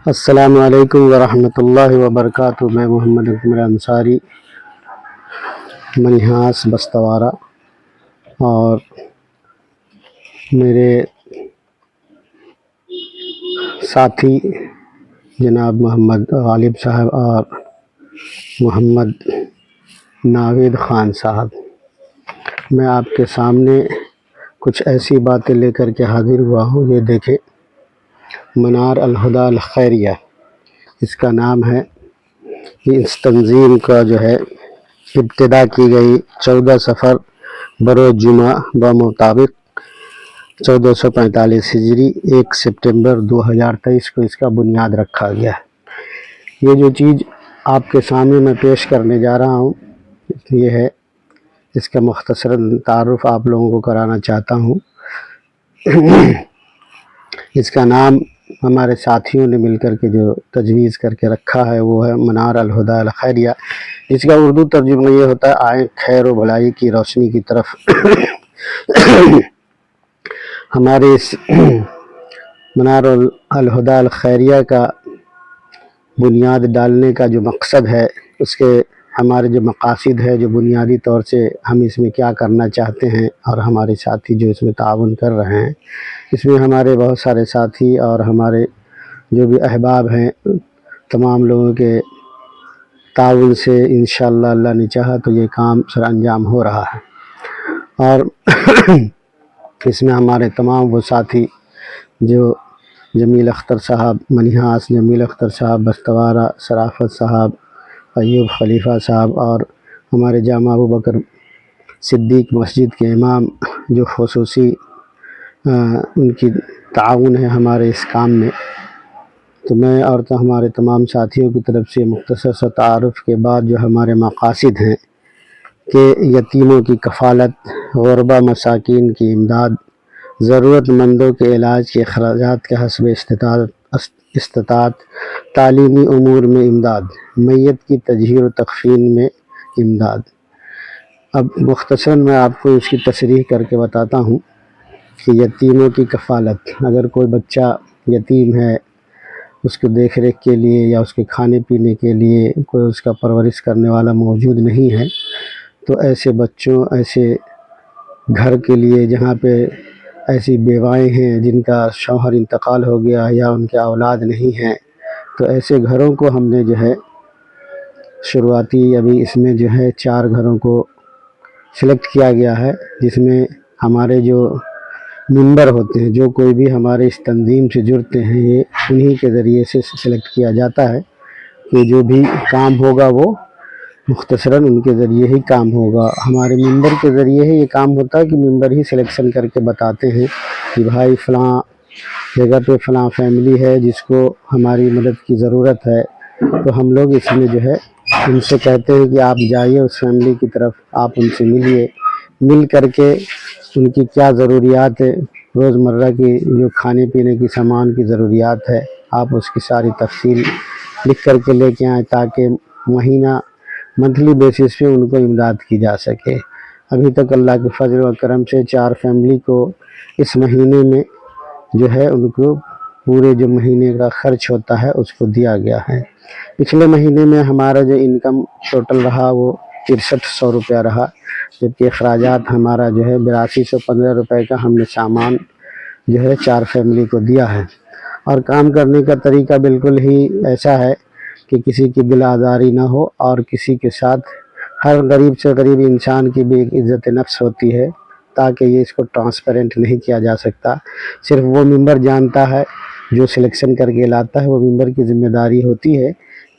السلام علیکم ورحمۃ اللہ وبرکاتہ۔ میں محمد اکمل انصاری منہاس بستوارہ، اور میرے ساتھی جناب محمد غالب صاحب اور محمد ناوید خان صاحب، میں آپ کے سامنے کچھ ایسی باتیں لے کر کے حاضر ہوا ہوں۔ یہ دیکھیں، منار الہدی الخیریہ اس کا نام ہے۔ اس تنظیم کا جو ہے ابتدا کی گئی 14 صفر بروز جمعہ بمطابق 1445 ہجری 1 سپٹمبر 2023 کو اس کا بنیاد رکھا گیا۔ یہ جو چیز آپ کے سامنے میں پیش کرنے جا رہا ہوں، یہ ہے، اس کا مختصراً تعارف آپ لوگوں کو کرانا چاہتا ہوں۔ اس کا نام ہمارے ساتھیوں نے مل کر کے جو تجویز کر کے رکھا ہے وہ ہے منار الہدی الخیریہ۔ اس کا اردو ترجمہ یہ ہوتا ہے، آئیں خیر و بھلائی کی روشنی کی طرف۔ ہمارے اس منار الہدی الخیریہ کا بنیاد ڈالنے کا جو مقصد ہے، اس کے ہمارے جو مقاصد ہے، جو بنیادی طور سے ہم اس میں کیا کرنا چاہتے ہیں، اور ہمارے ساتھی جو اس میں تعاون کر رہے ہیں، اس میں ہمارے بہت سارے ساتھی اور ہمارے جو بھی احباب ہیں، تمام لوگوں کے تعاون سے انشاءاللہ اللہ نے چاہا تو یہ کام سر انجام ہو رہا ہے۔ اور اس میں ہمارے تمام وہ ساتھی جو جمیل اختر صاحب منہاس، جمیل اختر صاحب بستوارہ، شرافت صاحب، ایوب خلیفہ صاحب، اور ہمارے جامع ابوبکر صدیق مسجد کے امام جو خصوصی ان کی تعاون ہے ہمارے اس کام میں۔ تو میں اور ہمارے تمام ساتھیوں کی طرف سے مختصر سا تعارف کے بعد جو ہمارے مقاصد ہیں کہ یتیموں کی کفالت، غربا مساکین کی امداد، ضرورت مندوں کے علاج کے اخراجات کے حسب استطاعت، تعلیمی امور میں امداد، میت کی تجہیر و تکفین میں امداد۔ اب مختصراً میں آپ کو اس کی تشریح کر کے بتاتا ہوں کہ یتیموں کی کفالت، اگر کوئی بچہ یتیم ہے، اس کے دیکھ ریکھ کے لیے یا اس کے کھانے پینے کے لیے کوئی اس کا پرورش کرنے والا موجود نہیں ہے، تو ایسے بچوں، ایسے گھر کے لیے جہاں پہ ایسی بیوائیں ہیں جن کا شوہر انتقال ہو گیا یا ان کے اولاد نہیں ہیں، تو ایسے گھروں کو ہم نے جو ہے شروعاتی ابھی اس میں جو ہے 4 گھروں کو سلیکٹ کیا گیا ہے، جس میں ہمارے جو ممبر ہوتے ہیں، جو کوئی بھی ہمارے اس تنظیم سے جڑتے ہیں، یہ انہی کے ذریعے سے سلیکٹ کیا جاتا ہے کہ جو بھی کام ہوگا وہ مختصراً ان کے ذریعے ہی کام ہوگا۔ ہمارے ممبر کے ذریعے ہی یہ کام ہوتا ہے کہ ممبر ہی سلیکشن کر کے بتاتے ہیں کہ بھائی فلاں جگہ پہ فلاں فیملی ہے جس کو ہماری مدد کی ضرورت ہے، تو ہم لوگ اس میں جو ہے ان سے کہتے ہیں کہ آپ جائیے اس فیملی کی طرف، آپ ان سے ملیے، مل کر کے ان کی کیا ضروریات ہے، روزمرہ کی جو کھانے پینے کی سامان کی ضروریات ہے، آپ اس کی ساری تفصیل لکھ کر کے لے کے آئیں تاکہ مہینہ منتھلی بیسس پہ ان کو امداد کی جا سکے۔ ابھی تک اللہ کے فضل و کرم سے 4 فیملی کو اس مہینے میں جو ہے ان کو پورے جو مہینے کا خرچ ہوتا ہے اس کو دیا گیا ہے۔ پچھلے مہینے میں ہمارا جو انکم ٹوٹل رہا وہ 6300 روپیہ رہا، جبکہ اخراجات ہمارا جو ہے 8215 روپے کا ہم نے سامان جو ہے 4 فیملی کو دیا ہے۔ اور کام کرنے کا طریقہ بالکل ہی ایسا ہے کہ کسی کی دل آزاری نہ ہو، اور کسی کے ساتھ ہر غریب سے غریب انسان کی بھی ایک عزت نفس ہوتی ہے، تاکہ یہ اس کو ٹرانسپیرنٹ نہیں کیا جا سکتا۔ صرف وہ ممبر جانتا ہے جو سلیکشن کر کے لاتا ہے، وہ ممبر کی ذمہ داری ہوتی ہے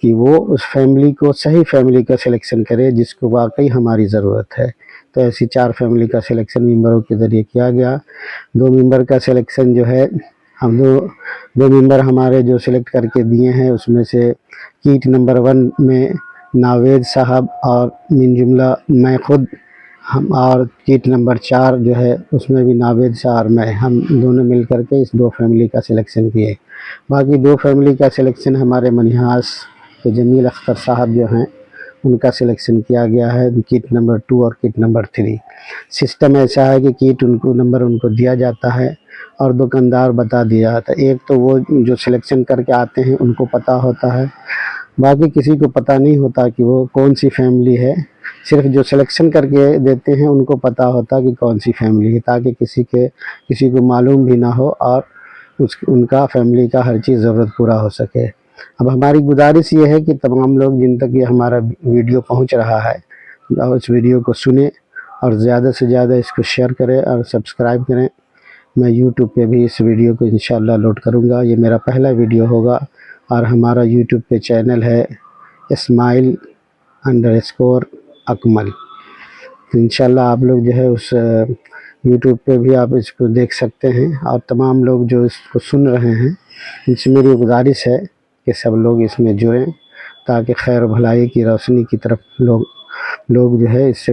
کہ وہ اس فیملی کو صحیح فیملی کا سلیکشن کرے جس کو واقعی ہماری ضرورت ہے۔ تو ایسی 4 فیملی کا سلیکشن ممبروں کے ذریعے کیا گیا۔ 2 ممبر کا سلیکشن جو ہے ہم دو ممبر ہمارے جو سلیکٹ کر کے دیے ہیں، اس میں سے کیٹ نمبر 1 میں ناوید صاحب اور من جملہ میں خود، ہم، اور کیٹ نمبر 4 جو ہے اس میں بھی ناوید صاحب اور میں، ہم دونوں مل کر کے اس 2 فیملی کا سلیکشن کیے۔ باقی 2 فیملی کا سلیکشن ہمارے منہاس کے جمیل اختر صاحب جو ہیں ان کا سلیکشن کیا گیا ہے کٹ نمبر 2 اور کٹ نمبر 3۔ سسٹم ایسا ہے کہ کٹ نمبر ان کو دیا جاتا ہے اور دکاندار بتا دیا جاتا ہے۔ ایک تو وہ جو سلیکشن کر کے آتے ہیں ان کو پتہ ہوتا ہے، باقی کسی کو پتہ نہیں ہوتا کہ وہ کون سی فیملی ہے، صرف جو سلیکشن کر کے دیتے ہیں ان کو پتہ ہوتا کہ کون سی فیملی ہے، تاکہ کسی کو معلوم بھی نہ ہو اور ان کا فیملی کا ہر چیز ضرورت پورا ہو سکے۔ اب ہماری گزارش یہ ہے کہ تمام لوگ جن تک یہ ہمارا ویڈیو پہنچ رہا ہے اس ویڈیو کو سنیں اور زیادہ سے زیادہ اس کو شیئر کریں اور سبسکرائب کریں۔ میں یوٹیوب پہ بھی اس ویڈیو کو انشاءاللہ لوڈ کروں گا، یہ میرا پہلا ویڈیو ہوگا، اور ہمارا یوٹیوب پہ چینل ہے اسماعیل_اکمل۔ تو انشاءاللہ آپ لوگ جو ہے اس یوٹیوب پہ بھی آپ اس کو دیکھ سکتے ہیں، اور تمام لوگ جو اس کو سن رہے ہیں ان سے میری گزارش ہے کہ سب لوگ اس میں جڑیں، تاکہ خیر و بھلائی کی روشنی کی طرف لوگ جو ہے اس سے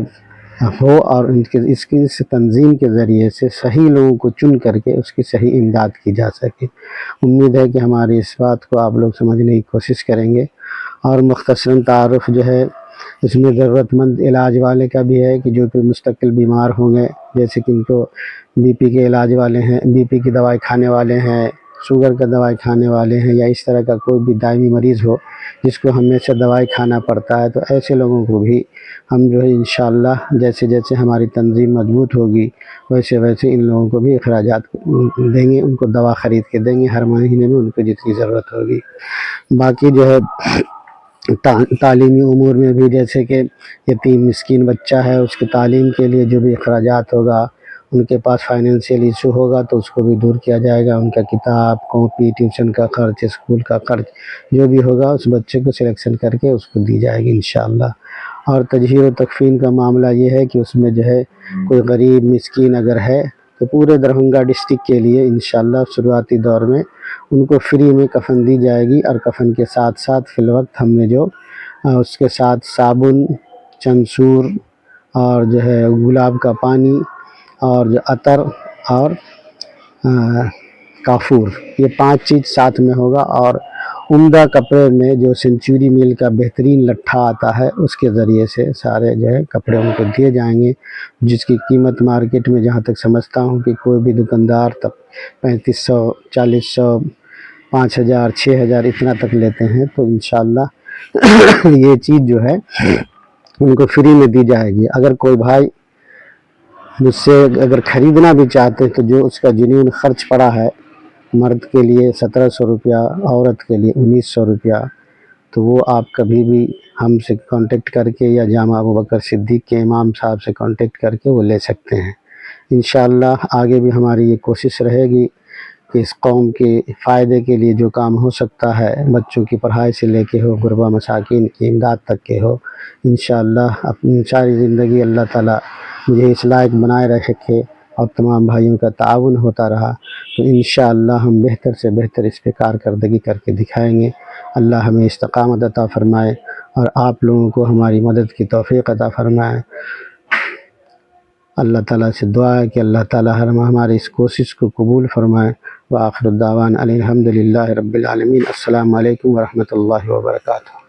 ہو، اور اس تنظیم کے ذریعے سے صحیح لوگوں کو چن کر کے اس کی صحیح امداد کی جا سکے۔ امید ہے کہ ہماری اس بات کو آپ لوگ سمجھنے کی کوشش کریں گے، اور مختصراً تعارف جو ہے اس میں ضرورت مند علاج والے کا بھی ہے کہ جو کہ مستقل بیمار ہوں گے، جیسے کہ ان کو بی پی کے علاج والے ہیں، بی پی کی دوائی کھانے والے ہیں، شوگر کا دوائی کھانے والے ہیں، یا اس طرح کا کوئی بھی دائمی مریض ہو جس کو ہمیشہ دوائی کھانا پڑتا ہے، تو ایسے لوگوں کو بھی ہم جو ہے انشاءاللہ جیسے جیسے ہماری تنظیم مضبوط ہوگی ویسے ویسے ان لوگوں کو بھی اخراجات دیں گے، ان کو دوا خرید کے دیں گے ہر مہینے میں ان کو جتنی ضرورت ہوگی۔ باقی جو ہے تعلیمی امور میں بھی، جیسے کہ یتیم مسکین بچہ ہے اس کی تعلیم کے لیے جو بھی اخراجات ہوگا، ان کے پاس فائنینشیل ایشو ہوگا تو اس کو بھی دور کیا جائے گا، ان کا کتاب کاپی ٹیوشن کا خرچ اسکول کا خرچ جو بھی ہوگا اس بچے کو سلیکشن کر کے اس کو دی جائے گی انشاءاللہ۔ اور تجہیز و تکفین کا معاملہ یہ ہے کہ اس میں جو ہے کوئی غریب مسکین اگر ہے تو پورے دربھنگہ ڈسٹرکٹ کے لیے انشاءاللہ شروعاتی دور میں ان کو فری میں کفن دی جائے گی، اور کفن کے ساتھ ساتھ فی الوقت ہم نے جو اس کے ساتھ صابن، چنسور، اور جو ہے گلاب کا پانی، اور جو عطر اور کافور، یہ 5 چیز ساتھ میں ہوگا، اور عمدہ کپڑے میں جو سینچوری میل کا بہترین لٹھا آتا ہے اس کے ذریعے سے سارے جو ہے کپڑے ان کو دیے جائیں گے، جس کی قیمت مارکیٹ میں جہاں تک سمجھتا ہوں کہ کوئی بھی دکاندار تب 3500، 4000، 5000، 6000 اتنا تک لیتے ہیں، تو انشاءاللہ یہ چیز جو ہے ان کو فری میں دی جائے گی۔ اگر کوئی بھائی مجھ سے اگر خریدنا بھی چاہتے ہیں تو جو اس کا جنون خرچ پڑا ہے، مرد کے لیے 1700 روپیہ، عورت کے لیے 1900 روپیہ، تو وہ آپ کبھی بھی ہم سے کانٹیکٹ کر کے یا جامع ابوبکر صدیق کے امام صاحب سے کانٹیکٹ کر کے وہ لے سکتے ہیں۔ انشاءاللہ آگے بھی ہماری یہ کوشش رہے گی کہ اس قوم کے فائدے کے لیے جو کام ہو سکتا ہے، بچوں کی پڑھائی سے لے کے ہو، غربا مساکین کی امداد تک کے ہو، انشاءاللہ اپنی ساری زندگی اللہ تعالیٰ مجھے اس لائق بنائے رکھے اور تمام بھائیوں کا تعاون ہوتا رہا، تو انشاءاللہ ہم بہتر سے بہتر اس پہ کارکردگی کر کے دکھائیں گے۔ اللہ ہمیں استقامت عطا فرمائے اور آپ لوگوں کو ہماری مدد کی توفیق عطا فرمائے۔ اللہ تعالیٰ سے دعا ہے کہ اللہ تعالیٰ ہماری اس کوشش کو قبول فرمائے۔ وآخر الدعوان الحمدللہ رب العالمین۔ السلام علیکم ورحمۃ اللہ وبرکاتہ۔